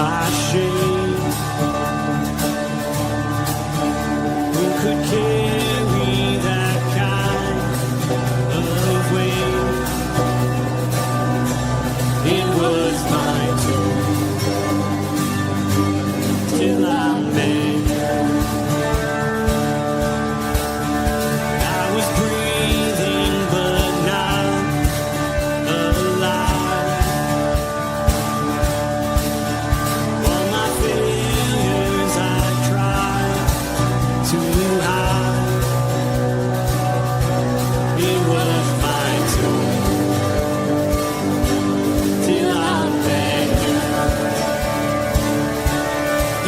my shame. Who could carry that kind of weight? It was my tomb till I met. I was breathing but not alive. All my failures I tried to hide. It was my tomb till I met you.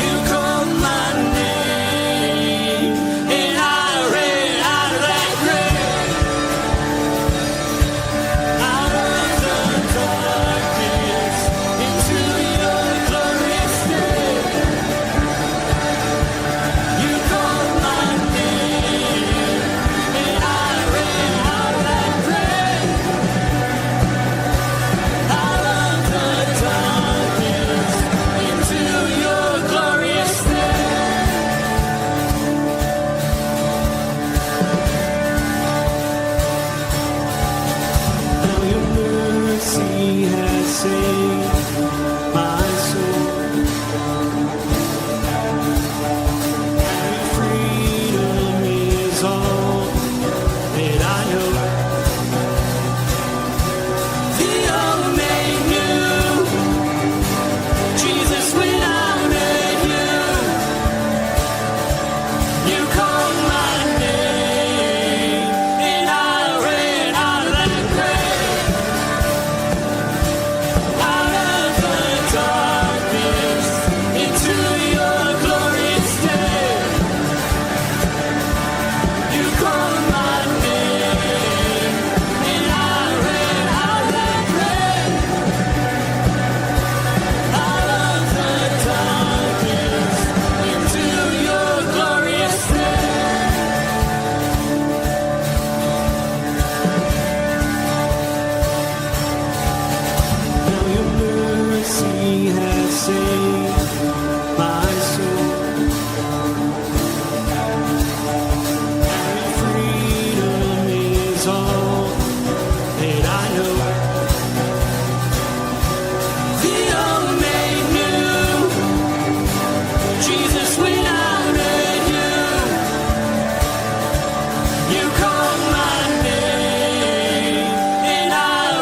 You called my name and I ran out of that grave, out of the darkness into your glorious day. You called my name and I ran out of that grave, out of the darkness into your glorious day. Now your mercy has saved my soul. And freedom is all that I know. The old made new, Jesus, when I met you. You called my name and I ran out of that grave, out of the darkness into your glorious day. You called my name and I ran out of that grave, out of the darkness into your glorious day. Now your mercy has saved my soul. And freedom is all that I know. The old made new, Jesus, when I met you. You called my name and I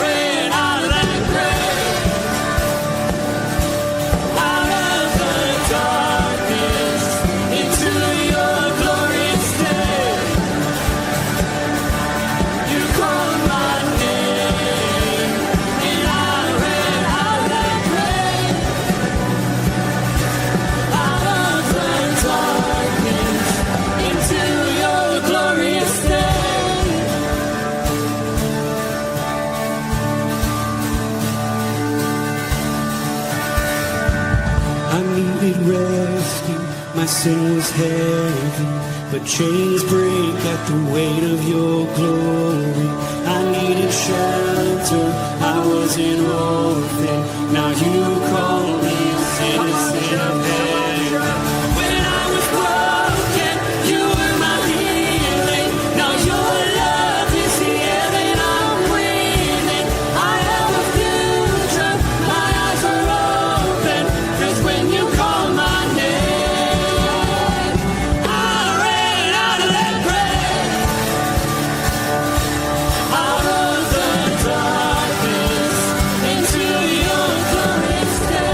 ran out of that grave, out of the darkness into your glorious day. You called my name and I ran out of that grave, out of the darkness into your glorious day. I needed rescue, my sin was heavy, but chains break at the weight of your glory. I needed shelter, I was an orphan, now you call me citizen of heaven. When I was broken, you were my healing, now your love is the air that I'm breathing. I have a future, my eyes are open, 'cause when you call my name, I ran out of that grave, out of the darkness into your glorious day.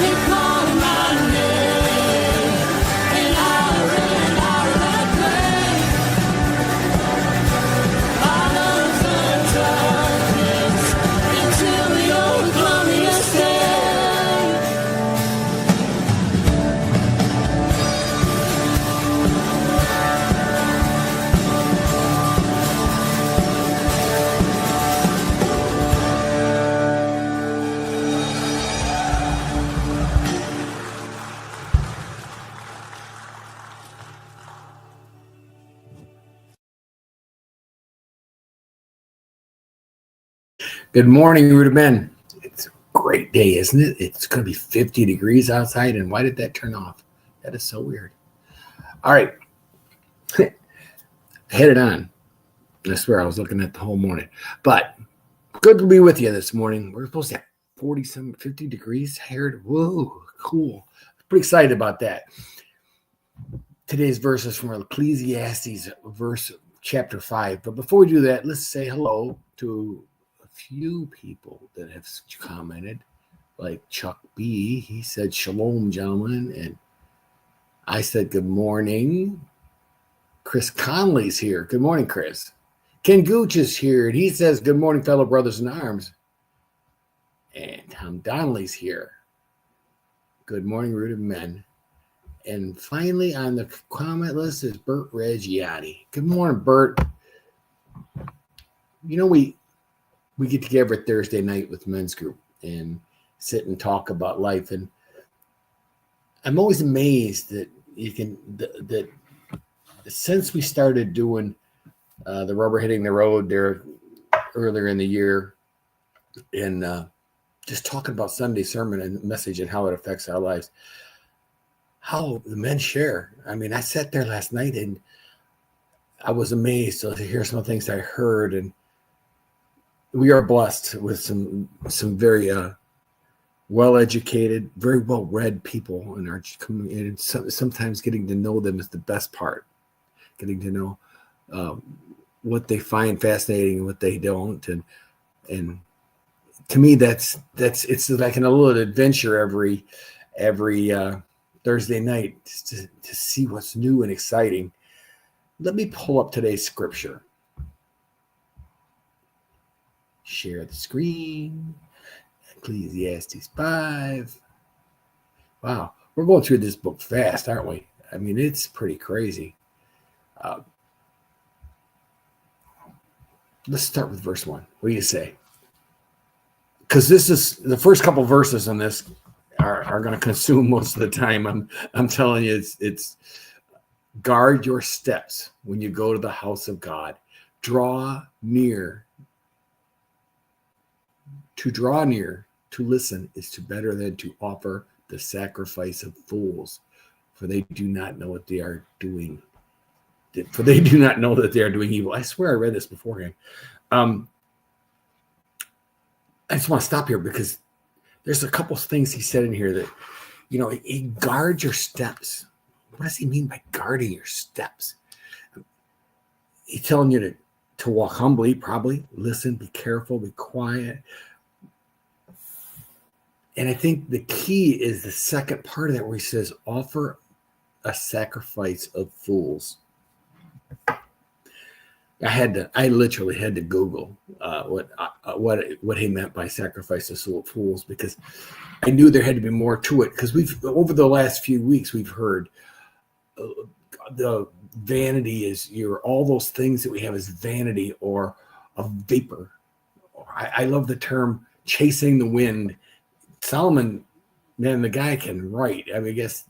You called my name and I ran out of that grave, out of the darkness into your glorious day. Good morning, Rooted Men. It's great day, isn't it? It's going to be 50 degrees outside, and why did that turn off? That is so weird. All right. Headed on. I swear I was looking at the whole morning. But good to be with you this morning. We're supposed to have 47, 50 degrees here. Whoa, cool. Pretty excited about that. Today's verse is from Ecclesiastes, chapter 5. But before we do that, let's say hello to a few people that have commented, like Chuck B. He said, "Shalom, gentlemen." And I said, "Good morning." Chris Conley's here. Good morning, Chris. Ken Gooch is here, and he says, "Good morning, fellow brothers in arms." And Tom Donnelly's here. Good morning, rooted men. And finally, on the comment list is Bert Reggiati. Good morning, Bert. You know, we get together Thursday night with men's group and sit and talk about life. And I'm always amazed that that since we started doing the rubber hitting the road there earlier in the year, and just talking about Sunday sermon and message and how it affects our lives, how the men share. I mean, I sat there last night and I was amazed to hear some of the things I heard, and we are blessed with some very well-educated, very well-read people in our community, and sometimes getting to know them is the best part. Getting to know what they find fascinating and what they don't, and to me, it's like a little adventure every Thursday night to see what's new and exciting. Let me pull up today's scripture. Share the screen. Ecclesiastes 5. Wow, we're going through this book fast, aren't we? I mean, it's pretty crazy. Let's start with verse 1. What do you say? Because this is the first couple verses in this are going to consume most of the time. I'm telling you, it's guard your steps when you go to the house of God. Draw near. To draw near, to listen, is to better than to offer the sacrifice of fools, for they do not know what they are doing. For they do not know that they are doing evil. I swear I read this beforehand. I just want to stop here because there's a couple of things he said in here that, you know, he guards your steps. What does he mean by guarding your steps? He's telling you to walk humbly, probably listen, be careful, be quiet. And I think the key is the second part of that where he says, offer a sacrifice of fools. I literally had to Google what he meant by sacrifice of fools, because I knew there had to be more to it. Because over the last few weeks we've heard the vanity is all those things that we have is vanity or a vapor. I love the term chasing the wind. Solomon, man, the guy can write. I mean, I guess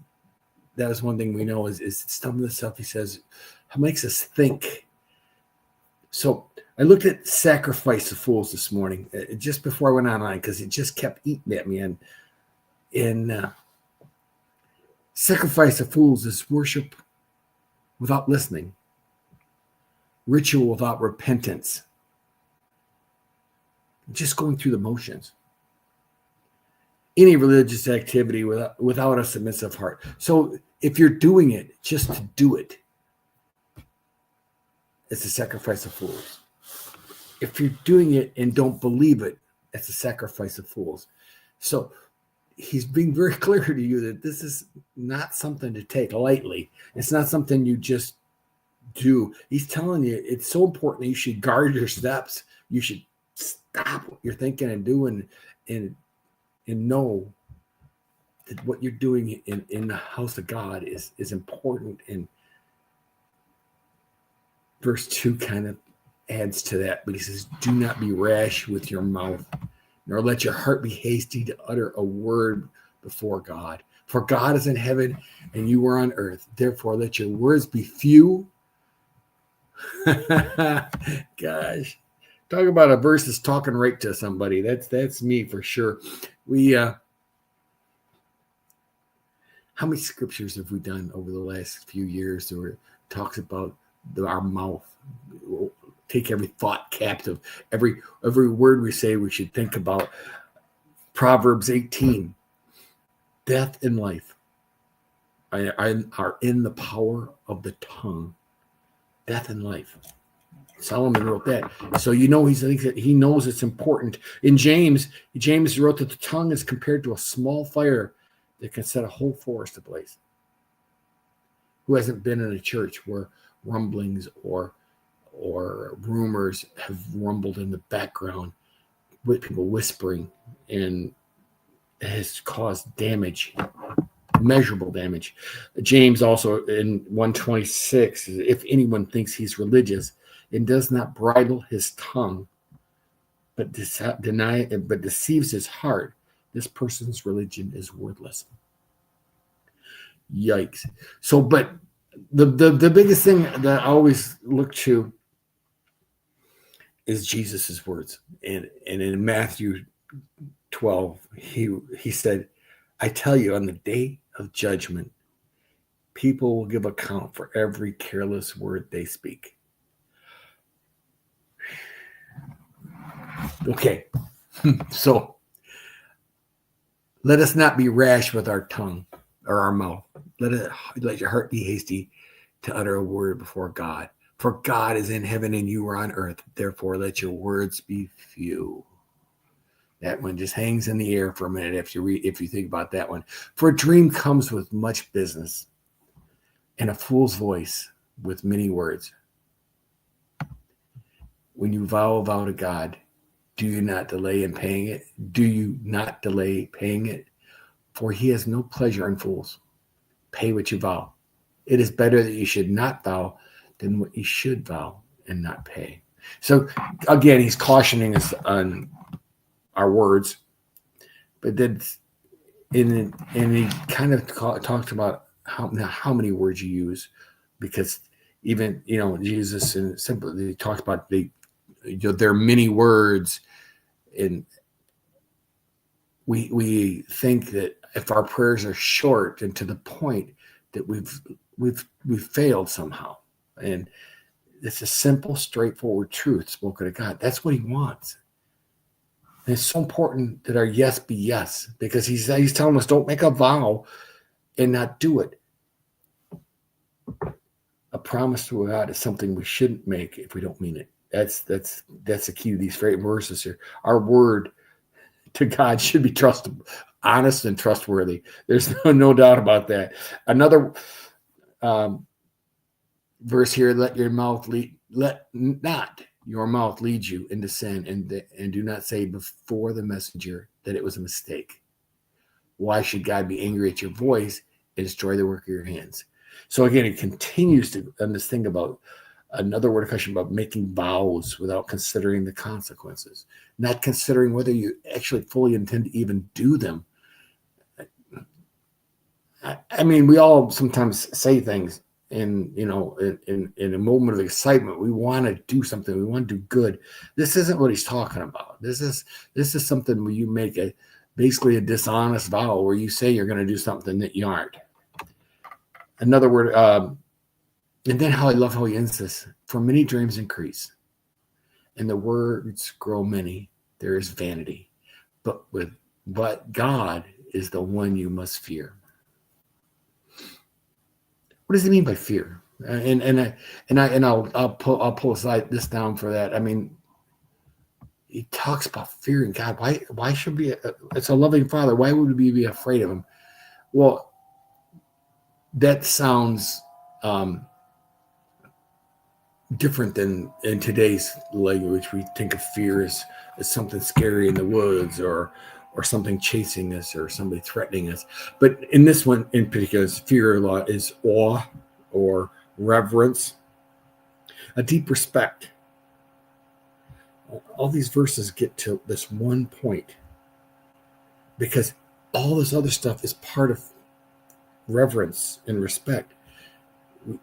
that was one thing we know is some of the stuff he says makes us think. So I looked at sacrifice of fools this morning just before I went online because it just kept eating at me. And sacrifice of fools is worship without listening, ritual without repentance, just going through the motions. Any religious activity without a submissive heart. So if you're doing it just to do it, it's a sacrifice of fools. If you're doing it and don't believe it, it's a sacrifice of fools. So he's being very clear to you that this is not something to take lightly. It's not something you just do. He's telling you it's so important that you should guard your steps. You should stop what you're thinking and doing and know that what you're doing in the house of God is important. And verse 2 kind of adds to that, but he says, do not be rash with your mouth, nor let your heart be hasty to utter a word before God. For God is in heaven and you are on earth. Therefore, let your words be few. Gosh, Talk about a verse that's talking right to somebody. That's me for sure. We how many scriptures have we done over the last few years where it talks about our mouth? Take every thought captive. Every word we say, we should think about. Proverbs 18. Death and life are in the power of the tongue. Death and life. Solomon wrote that. So he knows it's important. In James wrote that the tongue is compared to a small fire that can set a whole forest ablaze. Who hasn't been in a church where rumblings or rumors have rumbled in the background with people whispering, and it has caused damage, measurable damage. James also in 1:26, if anyone thinks he's religious and does not bridle his tongue, but deceives his heart, this person's religion is worthless. Yikes. So, but the biggest thing that I always look to is Jesus's words. And in Matthew 12, he said, I tell you, on the day of judgment, people will give account for every careless word they speak. Okay, so let us not be rash with our tongue or our mouth. Let your heart be hasty to utter a word before God. For God is in heaven and you are on earth. Therefore, let your words be few. That one just hangs in the air for a minute if you think about that one. For a dream comes with much business, and a fool's voice with many words. When you vow a vow to God, do you not delay in paying it? Do you not delay paying it? For he has no pleasure in fools. Pay what you vow. It is better that you should not vow than what you should vow and not pay. So again, he's cautioning us on our words, but then and he kind of talked about how many words you use, because even Jesus and simply talked about there are many words, and we think that if our prayers are short and to the point, that we've failed somehow. And it's a simple, straightforward truth spoken to God. That's what he wants. And it's so important that our yes be yes, because he's telling us don't make a vow and not do it. A promise to God is something we shouldn't make if we don't mean it. That's the key to these verses here. Our word to God should be honest and trustworthy. There's no doubt about that. Another verse here: let not your mouth lead you into sin, and do not say before the messenger that it was a mistake. Why should God be angry at your voice and destroy the work of your hands? So again, it continues on this thing about another word of caution about making vows without considering the consequences, not considering whether you actually fully intend to even do them. I mean, we all sometimes say things in a moment of excitement. We want to do something. We want to do good. This isn't what he's talking about. This is something where you make basically a dishonest vow where you say you're going to do something that you aren't. Another word, and then I love how he ends this. For many dreams increase, and the words grow many. There is vanity, but God is the one you must fear. What does he mean by fear? I'll pull aside this down for that. I mean, he talks about fearing God. Why should we? It's a loving Father. Why would we be afraid of him? Well, that sounds different than in today's language. We think of fear as something scary in the woods, or something chasing us, or somebody threatening us. But in this one in particular, fear is awe or reverence, a deep respect. All these verses get to this one point, because all this other stuff is part of reverence and respect.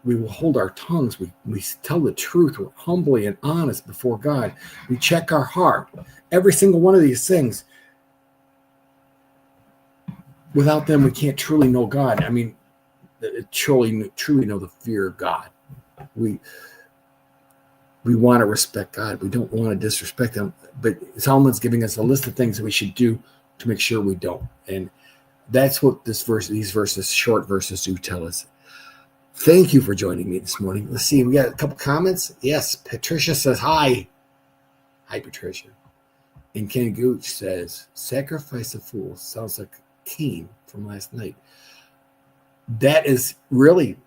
we will hold our tongues. We tell the truth. We're humbly and honest before God. We check our heart. Every single one of these things. Without them, we can't truly know God. I mean, truly know the fear of God. We want to respect God. We don't want to disrespect him. But Solomon's giving us a list of things that we should do to make sure we don't. And that's what these verses, short verses, do tell us. Thank you for joining me this morning. Let's see. We got a couple comments. Yes, Patricia says hi. Hi, Patricia. And Ken Gooch says, sacrifice of fools. Sounds like Cain from last night. That is really,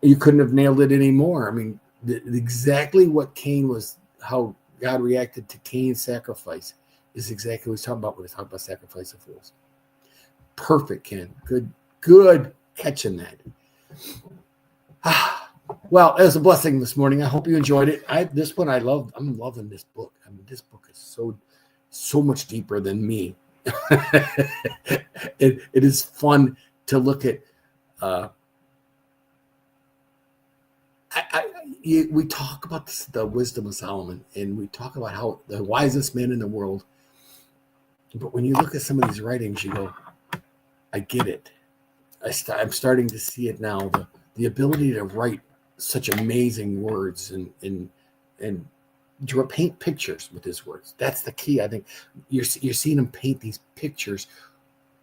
you couldn't have nailed it anymore. I mean, exactly what Cain was, how God reacted to Cain's sacrifice is exactly what he's talking about when he's talking about sacrifice of fools. Perfect, Ken. Good catching that. Well, it was a blessing this morning. I hope you enjoyed it. This one I love. I'm loving this book. I mean, this book is so much deeper than me. It is fun to look at. We talk about the wisdom of Solomon, and we talk about how the wisest man in the world. But when you look at some of these writings, you go, I get it. I'm starting to see it now. The ability to write such amazing words and to paint pictures with his words. That's the key. I think you're seeing him paint these pictures.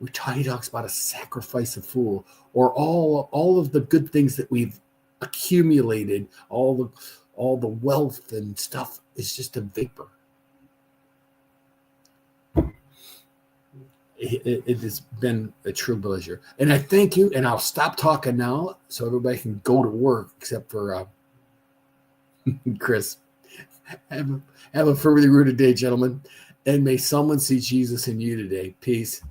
He talks about a sacrifice of fool, or all of the good things that we've accumulated, all the wealth and stuff is just a vapor. It has been a true pleasure. And I thank you, and I'll stop talking now so everybody can go to work, except for Chris. Have a firmly rooted day, gentlemen. And may someone see Jesus in you today. Peace.